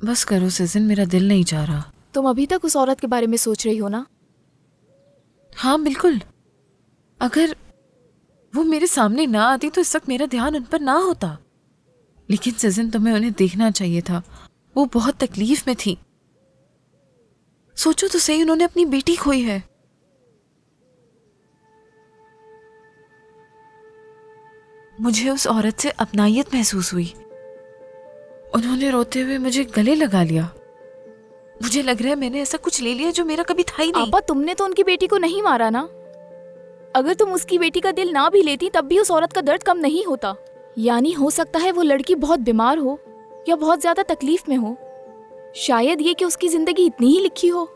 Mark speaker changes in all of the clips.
Speaker 1: बस करो सजन, मेरा दिल नहीं चाह रहा।
Speaker 2: तुम अभी तक उस औरत के बारे में सोच रही हो ना?
Speaker 1: हाँ बिल्कुल। अगर वो मेरे सामने ना आती तो इस वक्त मेरा ध्यान उन पर ना होता। लेकिन सजन, तुम्हें उन्हें देखना चाहिए था। वो बहुत तकलीफ में थी। सोचो तो सही, उन्होंने अपनी बेटी खोई है। मुझे उस औरत से अपनायत महसूस हुई। उन्होंने रोते हुए मुझे गले लगा लिया। मुझे लग रहा है मैंने ऐसा कुछ ले लिया जो मेरा कभी था ही नहीं।
Speaker 2: आपा, तुमने तो उनकी बेटी को नहीं मारा ना। अगर तुम उसकी बेटी का दिल ना भी लेती तब भी उस औरत का दर्द कम नहीं होता। यानी हो सकता है वो लड़की बहुत बीमार हो या बहुत ज्यादा तकलीफ में हो। शायद ये कि उसकी जिंदगी इतनी ही लिखी हो।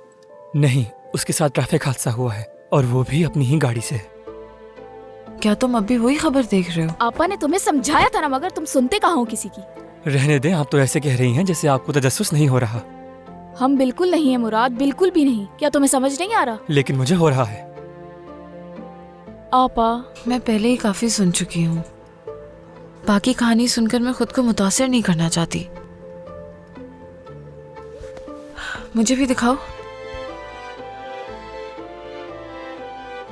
Speaker 3: नहीं, उसके साथ ट्रैफिक हादसा हुआ है और वो भी अपनी ही गाड़ी से।
Speaker 1: क्या तुम अभी वही खबर देख रहे हो?
Speaker 2: आपा ने तुम्हें समझाया था ना, मगर तुम सुनते कहाँ हो किसी की।
Speaker 3: रहने दें, आप तो ऐसे कह रही हैं जैसे आपको तजस्सुस नहीं हो रहा।
Speaker 2: हम बिल्कुल नहीं है मुराद, बिल्कुल भी नहीं। क्या तुम्हें समझ नहीं आ रहा?
Speaker 3: लेकिन मुझे हो रहा है।
Speaker 2: आपा,
Speaker 1: मैं पहले ही काफी सुन चुकी हूँ। बाकी कहानी सुनकर मैं खुद को मुतासिर नहीं करना चाहती। मुझे भी दिखाओ।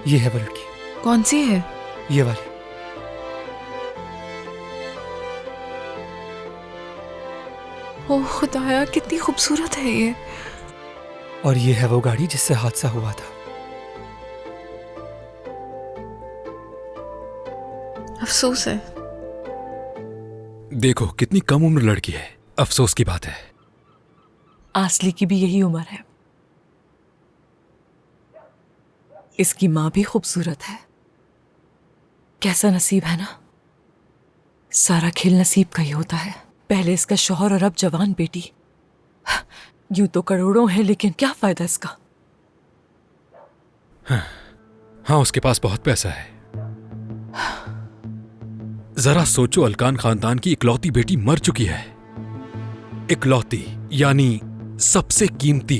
Speaker 3: ये है वो लड़की।
Speaker 1: कौन सी है?
Speaker 3: ये वाली।
Speaker 1: ओह खुदाया, कितनी खूबसूरत है ये।
Speaker 3: और ये है वो गाड़ी जिससे हादसा हुआ था।
Speaker 1: अफसोस है।
Speaker 4: देखो कितनी कम उम्र लड़की है। अफसोस की बात है।
Speaker 5: आसली की भी यही उम्र है। इसकी माँ भी खूबसूरत है। कैसा नसीब है ना। सारा खेल नसीब का ही होता है। पहले इसका शौहर और अब जवान बेटी। यूं तो करोड़ों हैं, लेकिन क्या फायदा इसका।
Speaker 4: हाँ, उसके पास बहुत पैसा है। जरा सोचो, अलकान खानदान की इकलौती बेटी मर चुकी है। इकलौती यानी सबसे कीमती।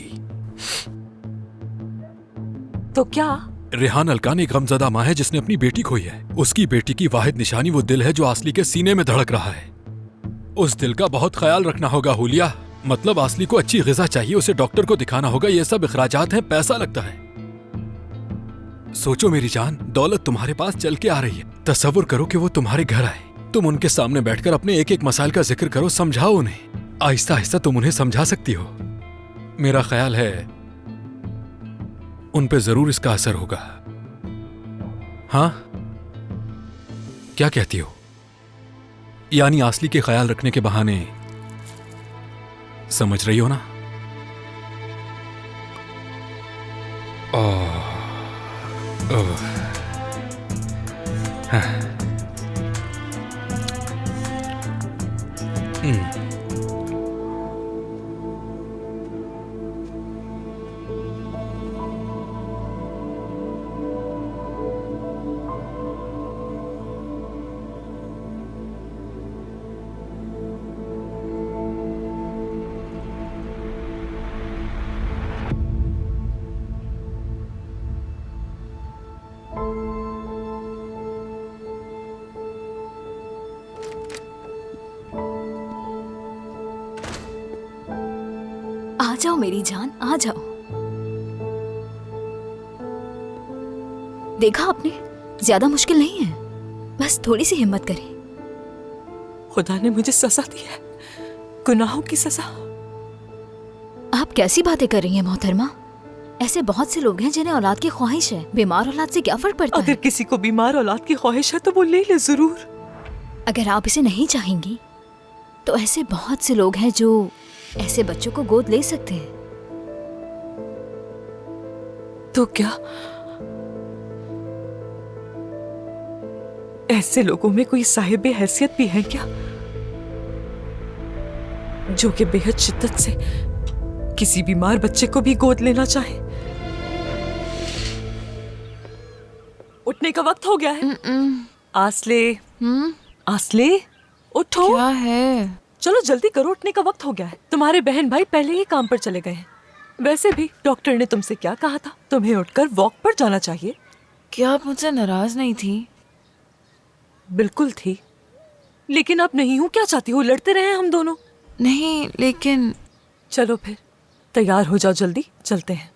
Speaker 5: तो क्या?
Speaker 4: रेहान अलकान एक गमज़दा माँ है जिसने अपनी बेटी खोई है। उसकी बेटी की वाहिद निशानी वो दिल है जो आसली के सीने में धड़क रहा है। उस दिल का बहुत ख्याल रखना होगा हुलिया। मतलब आसली को अच्छी ग़िज़ा चाहिए, उसे डॉक्टर को दिखाना होगा। ये सब इखराजात हैं, पैसा लगता है। सोचो मेरी जान, दौलत तुम्हारे पास चल के आ रही है। तसव्वुर करो कि वो तुम्हारे घर आए। तुम उनके सामने बैठकर अपने एक एक मसाइल का जिक्र करो, समझाओ उन्हें। आहिस्ता आहिस्ता तुम उन्हें समझा सकती हो। मेरा ख्याल है उन पे जरूर इसका असर होगा। हाँ, क्या कहती हो? यानी आसली के ख्याल रखने के बहाने, समझ रही हो ना? ओह, ओह, हाँ।
Speaker 2: आ जाओ मेरी जान, आ जाओ। देखा आपने, ज्यादा मुश्किल नहीं है। बस थोड़ी सी हिम्मत करें।
Speaker 5: खुदा ने मुझे सजा दी है, गुनाहों की सजा।
Speaker 2: आप कैसी बातें कर रही हैं मोहतरमा? ऐसे बहुत से लोग हैं जिन्हें औलाद की ख्वाहिश है। बीमार औलाद से क्या फर्क पड़ता
Speaker 5: अगर
Speaker 2: है?
Speaker 5: किसी को बीमार औलाद की ख्वाहिश है तो वो ले ले जरूर।
Speaker 2: अगर आप इसे नहीं चाहेंगी तो ऐसे बहुत से लोग हैं जो ऐसे बच्चों को गोद ले सकते हैं।
Speaker 5: तो क्या ऐसे लोगों में कोई साहिब हैसियत भी है क्या, जो कि बेहद शिद्दत से किसी बीमार बच्चे को भी गोद लेना चाहे? उठने का वक्त हो गया है। आसले, आसले उठो।
Speaker 1: क्या है?
Speaker 5: चलो जल्दी करो, उठने का वक्त हो गया है। तुम्हारे बहन भाई पहले ही काम पर चले गए हैं। वैसे भी डॉक्टर ने तुमसे क्या कहा था? तुम्हें उठकर वॉक पर जाना चाहिए।
Speaker 1: क्या आप मुझसे नाराज नहीं थी?
Speaker 5: बिल्कुल थी, लेकिन अब नहीं हूँ। क्या चाहती हो, लड़ते रहे हम दोनों?
Speaker 1: नहीं, लेकिन
Speaker 5: चलो फिर तैयार हो जाओ, जल्दी चलते हैं।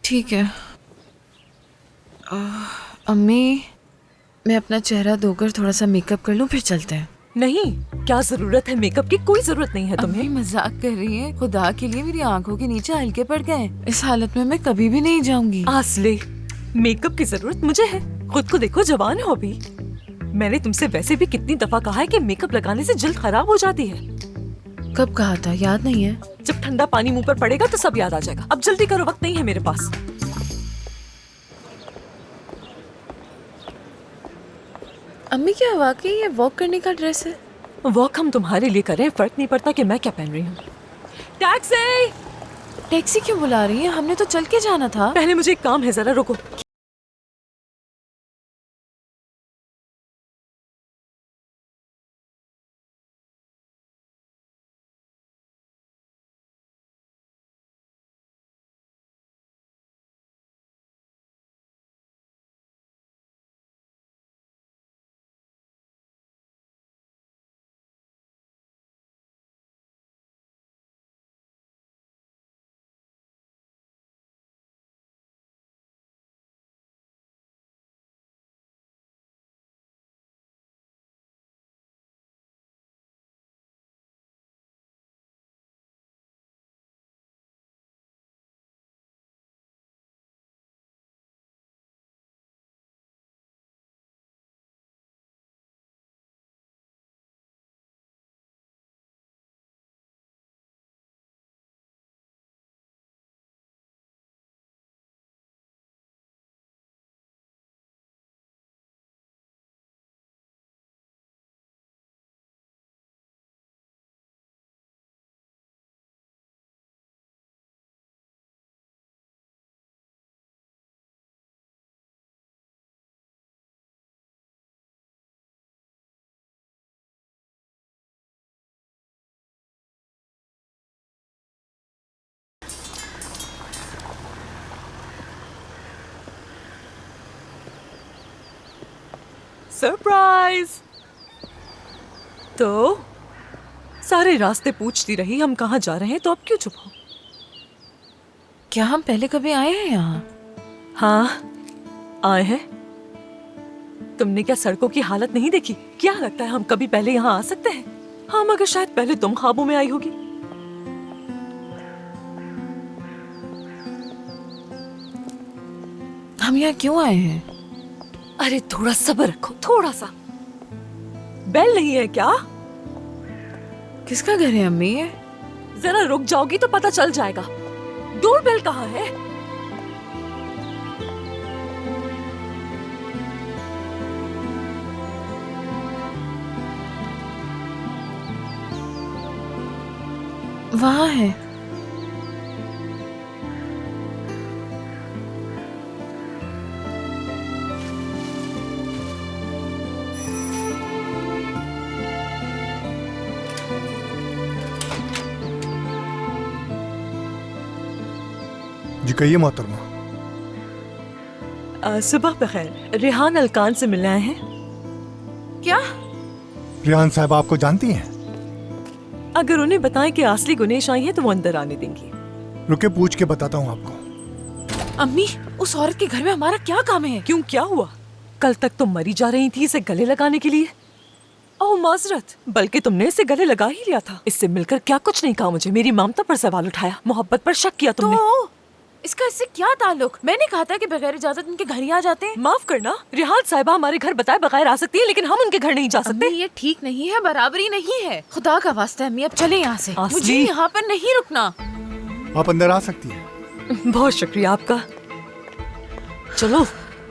Speaker 1: ठीक है। अम्मी, मैं अपना चेहरा धोकर थोड़ा सा मेकअप कर लूं, फिर चलते हैं।
Speaker 5: नहीं, क्या जरूरत है मेकअप की? कोई जरूरत नहीं है
Speaker 1: अम्मी
Speaker 5: तुम्हें।
Speaker 1: मजाक कर रही है। खुदा के लिए मेरी आंखों के नीचे हल्के पड़ गए। इस हालत में मैं कभी भी नहीं जाऊंगी।
Speaker 5: आसले, मेकअप की जरूरत मुझे है। खुद को देखो, जवान हो अभी। मैंने तुमसे वैसे भी कितनी दफा कहा है कि मेकअप लगाने से जल्द खराब हो जाती है।
Speaker 1: कब कहा था, याद नहीं है?
Speaker 5: जब ठंडा पानी मुंह पर पड़ेगा तो सब याद आ जाएगा। अब जल्दी करो, वक्त नहीं है मेरे पास।
Speaker 1: अम्मी, क्या वाकई ये वॉक करने का ड्रेस है?
Speaker 5: वॉक हम तुम्हारे लिए करें, फर्क नहीं पड़ता कि मैं क्या पहन रही हूँ। टैक्सी!
Speaker 1: टैक्सी क्यों बुला रही है? हमने तो चल के जाना था।
Speaker 5: पहले मुझे एक काम है, जरा रुको। सरप्राइज! तो सारे रास्ते पूछती रही हम कहाँ जा रहे हैं, तो अब क्यों चुप हो?
Speaker 1: क्या हम पहले कभी आए हैं यहाँ?
Speaker 5: हाँ, आए हैं। तुमने क्या सड़कों की हालत नहीं देखी? क्या लगता है हम कभी पहले यहाँ आ सकते हैं? हाँ, मगर शायद पहले तुम ख्वाबों में आई होगी।
Speaker 1: हम यहाँ क्यों आए हैं?
Speaker 5: अरे थोड़ा सब्र रखो, थोड़ा सा। बेल नहीं है क्या?
Speaker 1: किसका घर है अम्मी ये?
Speaker 5: जरा रुक जाओगी तो पता चल जाएगा। डोर बेल कहाँ है?
Speaker 1: वहाँ है।
Speaker 6: जी कहिए मोहतरमा।
Speaker 5: सुबह बखैर। रेहान अलकान से मिलने आए हैं।
Speaker 1: क्या?
Speaker 6: रिहान साहब आपको जानती हैं?
Speaker 5: अगर उन्हें बताएं कि असली गुनेश आई है तो वो अंदर आने देंगी।
Speaker 6: रुके, पूछ के बताता हूँ आपको।
Speaker 1: अम्मी, उस औरत के घर में हमारा क्या काम है?
Speaker 5: क्यों, क्या हुआ? कल तक तुम मरी जा रही थी इसे गले लगाने के लिए। ओह माजरत, बल्कि तुमने इसे गले लगा ही लिया था। इससे मिलकर क्या कुछ नहीं कहा मुझे, मेरी ममता पर सवाल उठाया, मोहब्बत पर शक किया तुमने।
Speaker 1: तो इसका इससे क्या ताल्लुक? मैंने कहा था कि बगैर इजाजत उनके घर ही आ जाते हैं।
Speaker 5: माफ करना, रिहान साहिबा हमारे घर बताए बगैर आ सकती है, लेकिन हम उनके घर नहीं जा सकते।
Speaker 1: अम्मी, ये ठीक नहीं है, बराबरी नहीं है। खुदा का वास्ता है अम्मी, अब चले यहाँ से।
Speaker 5: आसली।
Speaker 1: मुझे यहाँ पर नहीं रुकना।
Speaker 6: आप अंदर आ सकती हैं।
Speaker 5: बहुत शुक्रिया आपका। चलो।